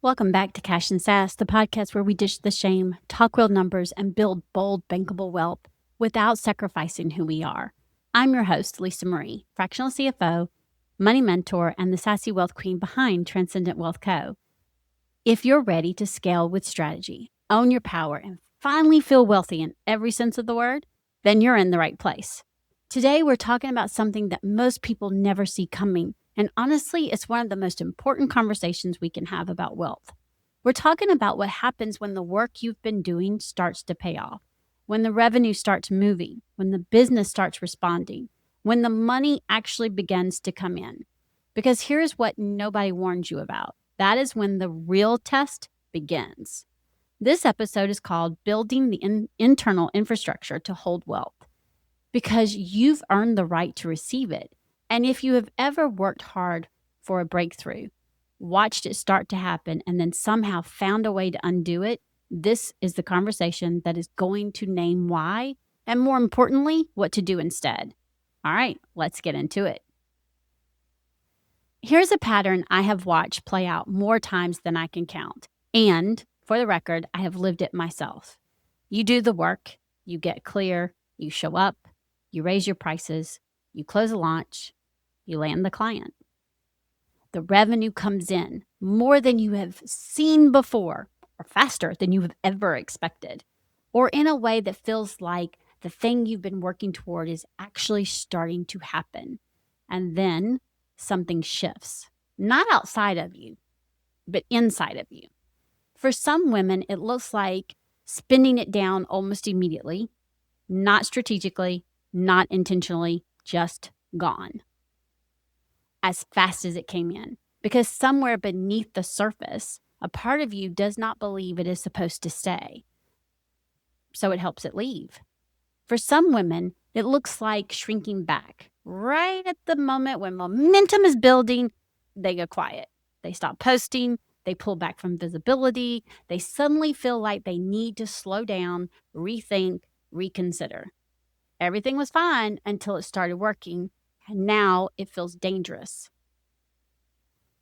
Welcome back to Cash and Sass, the podcast where we dish the shame, talk real numbers, and build bold, bankable wealth without sacrificing who we are. I'm your host, Lisa Marie, fractional CFO, money mentor, and the sassy wealth queen behind Transcendent Wealth Co. If you're ready to scale with strategy, own your power, and finally feel wealthy in every sense of the word, then you're in the right place. Today, we're talking about something that most people never see coming. And honestly, it's one of the most important conversations we can have about wealth. We're talking about what happens when the work you've been doing starts to pay off, when the revenue starts moving, when the business starts responding, when the money actually begins to come in. Because here's what nobody warns you about. That is when the real test begins. This episode is called Building the Internal Infrastructure to Hold Wealth, because you've earned the right to receive it. And if you have ever worked hard for a breakthrough, watched it start to happen, and then somehow found a way to undo it, this is the conversation that is going to name why, and more importantly, what to do instead. All right, let's get into it. Here's a pattern I have watched play out more times than I can count. And for the record, I have lived it myself. You do the work, you get clear, you show up, you raise your prices, you close a launch, you land the client. The revenue comes in more than you have seen before, or faster than you have ever expected, or in a way that feels like the thing you've been working toward is actually starting to happen. And then something shifts, not outside of you, but inside of you. For some women, it looks like spending it down almost immediately, not strategically, not intentionally, just gone as fast as it came in. Because somewhere beneath the surface, a part of you does not believe it is supposed to stay. So it helps it leave. For some women, it looks like shrinking back. Right at the moment when momentum is building, they go quiet. They stop posting. They pull back from visibility. They suddenly feel like they need to slow down, rethink, reconsider. Everything was fine until it started working, and now it feels dangerous.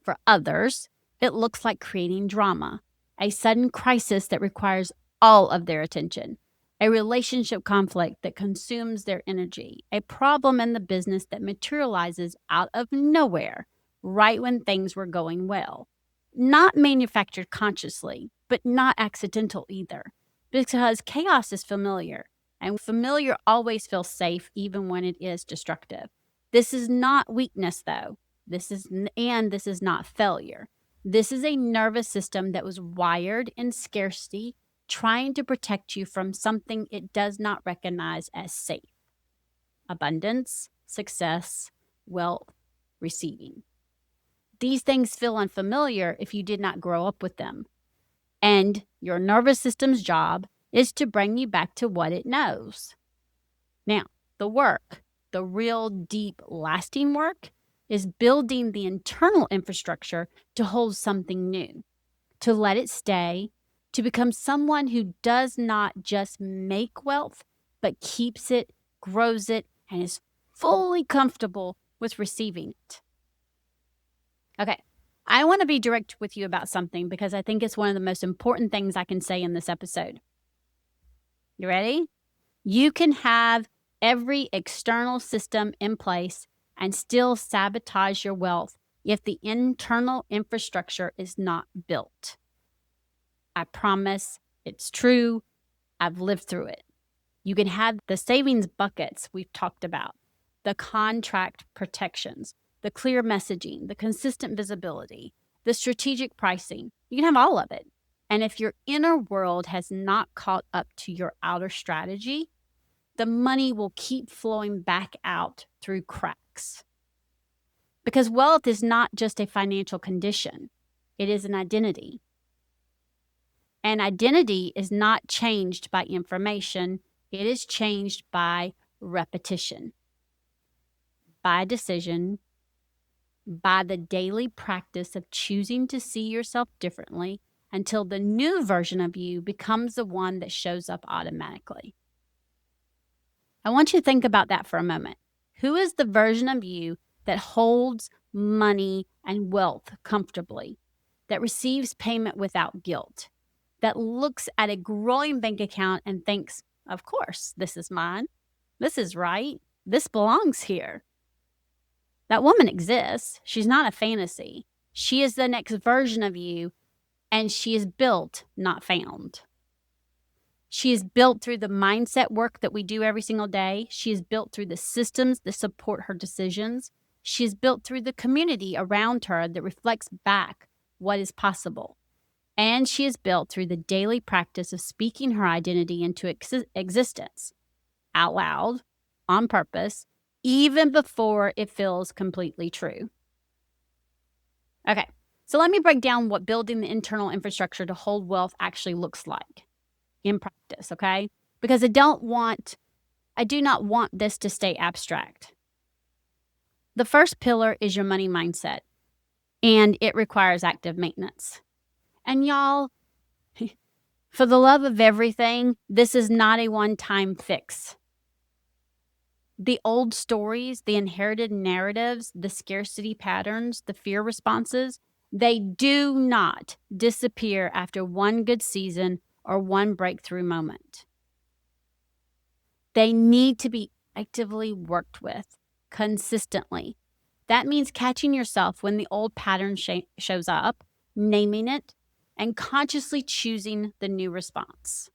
For others, it looks like creating drama, a sudden crisis that requires all of their attention, a relationship conflict that consumes their energy, a problem in the business that materializes out of nowhere right when things were going well. Not manufactured consciously, but not accidental either, because chaos is familiar, and familiar always feels safe even when it is destructive. This is not weakness, though. This is not failure. This is a nervous system that was wired in scarcity, trying to protect you from something it does not recognize as safe. Abundance, success, wealth, receiving. These things feel unfamiliar if you did not grow up with them. And your nervous system's job is to bring you back to what it knows. Now, the work, the real deep, lasting work, is building the internal infrastructure to hold something new, to let it stay, to become someone who does not just make wealth, but keeps it, grows it, and is fully comfortable with receiving it. Okay, I want to be direct with you about something because I think it's one of the most important things I can say in this episode. You ready? You can have every external system in place and still sabotage your wealth if the internal infrastructure is not built. I promise it's true. I've lived through it. You can have the savings buckets we've talked about, the contract protections, the clear messaging, the consistent visibility, the strategic pricing. You can have all of it. And if your inner world has not caught up to your outer strategy, the money will keep flowing back out through cracks. Because wealth is not just a financial condition, it is an identity. And identity is not changed by information, it is changed by repetition, by decision, by the daily practice of choosing to see yourself differently until the new version of you becomes the one that shows up automatically. I want you to think about that for a moment. Who is the version of you that holds money and wealth comfortably? that receives payment without guilt, that looks at a growing bank account and thinks, of course, this is mine. This is right. This belongs here. That woman exists. She's not a fantasy. She is the next version of you, and she is built, not found. She is built through the mindset work that we do every single day. She is built through the systems that support her decisions. She is built through the community around her that reflects back what is possible. And she is built through the daily practice of speaking her identity into existence, out loud, on purpose, even before it feels completely true. Okay, so let me break down what building the internal infrastructure to hold wealth actually looks like in practice, okay? Because I do not want this to stay abstract. The first pillar is your money mindset, and it requires active maintenance. And y'all, for the love of everything, this is not a one-time fix. The old stories, the inherited narratives, the scarcity patterns, the fear responses, they do not disappear after one good season or one breakthrough moment. They need to be actively worked with consistently. That means catching yourself when the old pattern shows up, naming it, and consciously choosing the new response.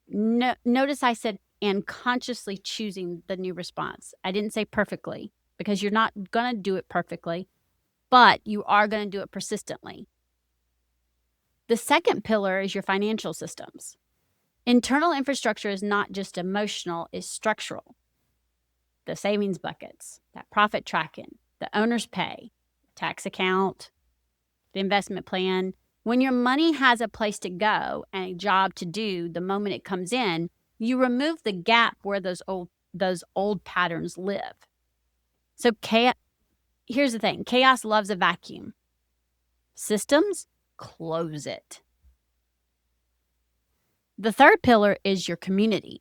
Notice I said, and consciously choosing the new response. I didn't say perfectly, because you're not going to do it perfectly, but you are going to do it persistently. The second pillar is your financial systems. Internal infrastructure is not just emotional, it's structural. The savings buckets, that profit tracking, the owner's pay, tax account, the investment plan. When your money has a place to go and a job to do the moment it comes in, you remove the gap where those old patterns live. So here's the thing. Chaos loves a vacuum. Systems close it. The third pillar is your community.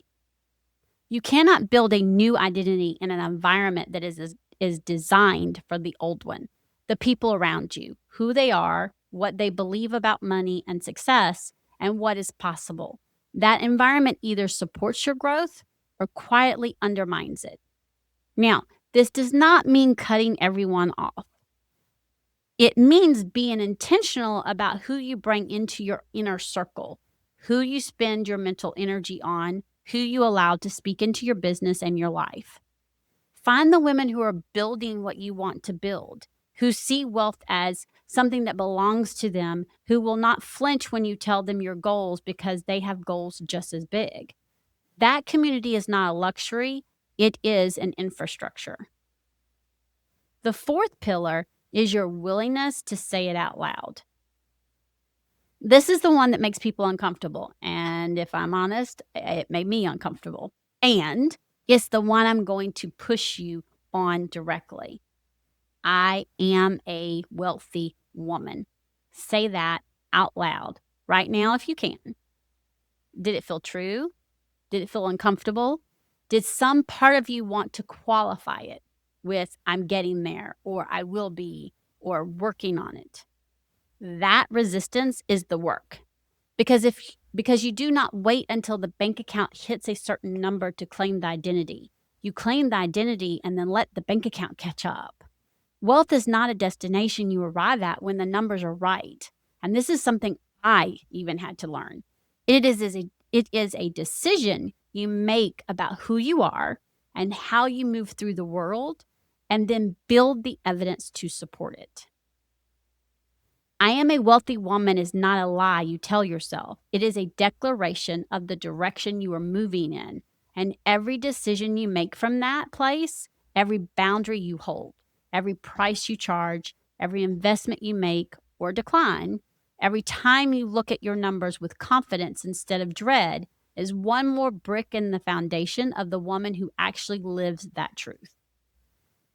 You cannot build a new identity in an environment that is designed for the old one. The people around you, who they are, what they believe about money and success, and what is possible. That environment either supports your growth or quietly undermines it. Now, this does not mean cutting everyone off. It means being intentional about who you bring into your inner circle, who you spend your mental energy on, who you allow to speak into your business and your life. Find the women who are building what you want to build, who see wealth as something that belongs to them, who will not flinch when you tell them your goals because they have goals just as big. That community is not a luxury, it is an infrastructure. The fourth pillar is your willingness to say it out loud. This is the one that makes people uncomfortable. And if I'm honest, it made me uncomfortable. And it's the one I'm going to push you on directly. I am a wealthy woman. Say that out loud right now if you can. Did it feel true? Did it feel uncomfortable? Did some part of you want to qualify it with I'm getting there, or I will be, or working on it? That resistance is the work. Because you do not wait until the bank account hits a certain number to claim the identity. You claim the identity and then let the bank account catch up. Wealth is not a destination you arrive at when the numbers are right. And this is something I even had to learn. It is a decision you make about who you are and how you move through the world, and then build the evidence to support it. I am a wealthy woman is not a lie you tell yourself. It is a declaration of the direction you are moving in. And every decision you make from that place, every boundary you hold, every price you charge, every investment you make or decline, every time you look at your numbers with confidence instead of dread, is one more brick in the foundation of the woman who actually lives that truth.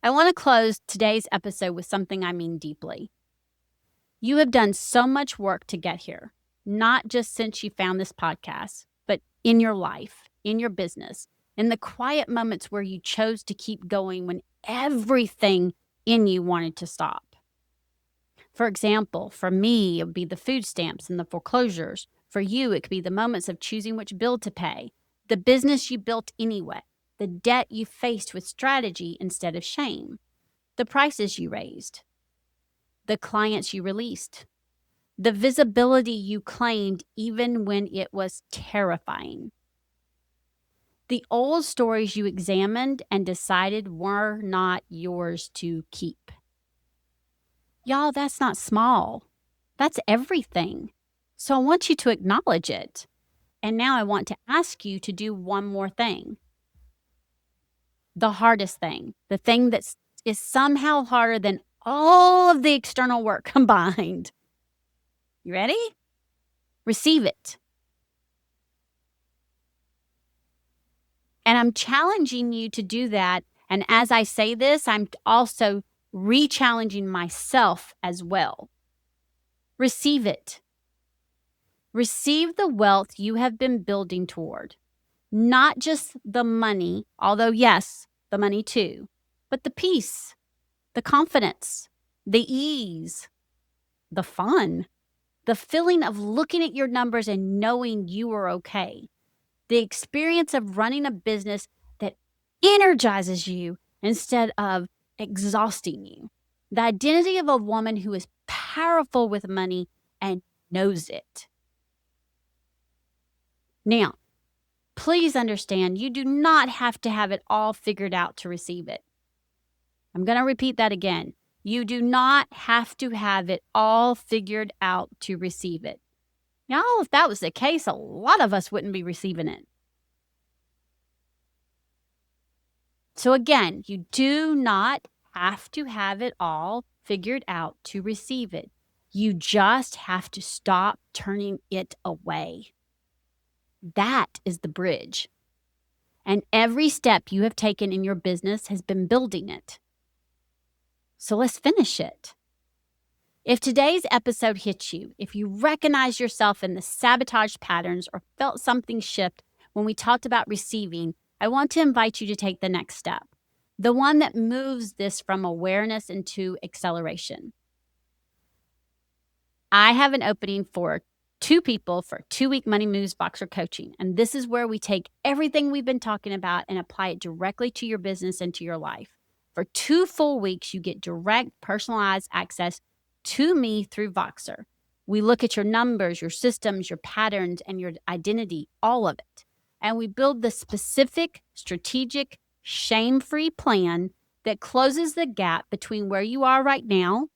I want to close today's episode with something I mean deeply. You have done so much work to get here, not just since you found this podcast, but in your life, in your business, in the quiet moments where you chose to keep going when everything in you wanted to stop. For example, for me, it would be the food stamps and the foreclosures. For you, it could be the moments of choosing which bill to pay, the business you built anyway, the debt you faced with strategy instead of shame, the prices you raised, the clients you released, the visibility you claimed even when it was terrifying, the old stories you examined and decided were not yours to keep. Y'all, that's not small. That's everything. So I want you to acknowledge it. And now I want to ask you to do one more thing. The hardest thing, the thing that is somehow harder than all of the external work combined. You ready? Receive it. And I'm challenging you to do that. And as I say this, I'm also re-challenging myself as well. Receive it. Receive the wealth you have been building toward. Not just the money, although yes, the money too, but the peace, the confidence, the ease, the fun, the feeling of looking at your numbers and knowing you are okay, the experience of running a business that energizes you instead of exhausting you, the identity of a woman who is powerful with money and knows it. Now, please understand, you do not have to have it all figured out to receive it. I'm going to repeat that again. You do not have to have it all figured out to receive it. Y'all, if that was the case, a lot of us wouldn't be receiving it. So again, you do not have to have it all figured out to receive it. You just have to stop turning it away. That is the bridge. And every step you have taken in your business has been building it. So let's finish it. If today's episode hits you, if you recognize yourself in the sabotage patterns or felt something shift when we talked about receiving, I want to invite you to take the next step, the one that moves this from awareness into acceleration. I have an opening for 2 people for 2-week Money Moves Voxer coaching. And this is where we take everything we've been talking about and apply it directly to your business and to your life. For 2 full weeks, you get direct, personalized access to me through Voxer. We look at your numbers, your systems, your patterns, and your identity, all of it. And we build the specific, strategic, shame-free plan that closes the gap between where you are right now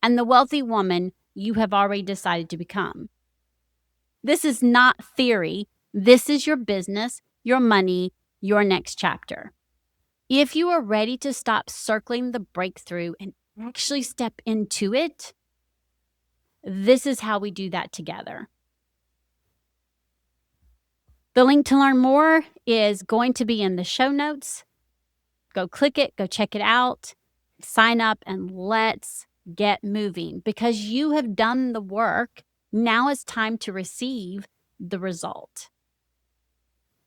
and the wealthy woman you have already decided to become. This is not theory. This is your business, your money, your next chapter. If you are ready to stop circling the breakthrough and actually step into it, this is how we do that together. The link to learn more is going to be in the show notes. Go click it, go check it out, sign up, and let's get moving. Because you have done the work, now it's time to receive the result.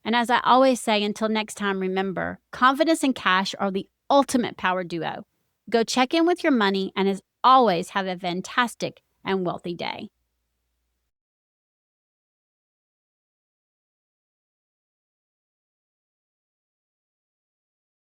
And as I always say, until next time, remember, confidence and cash are the ultimate power duo. Go check in with your money, and as always, have a fantastic and wealthy day.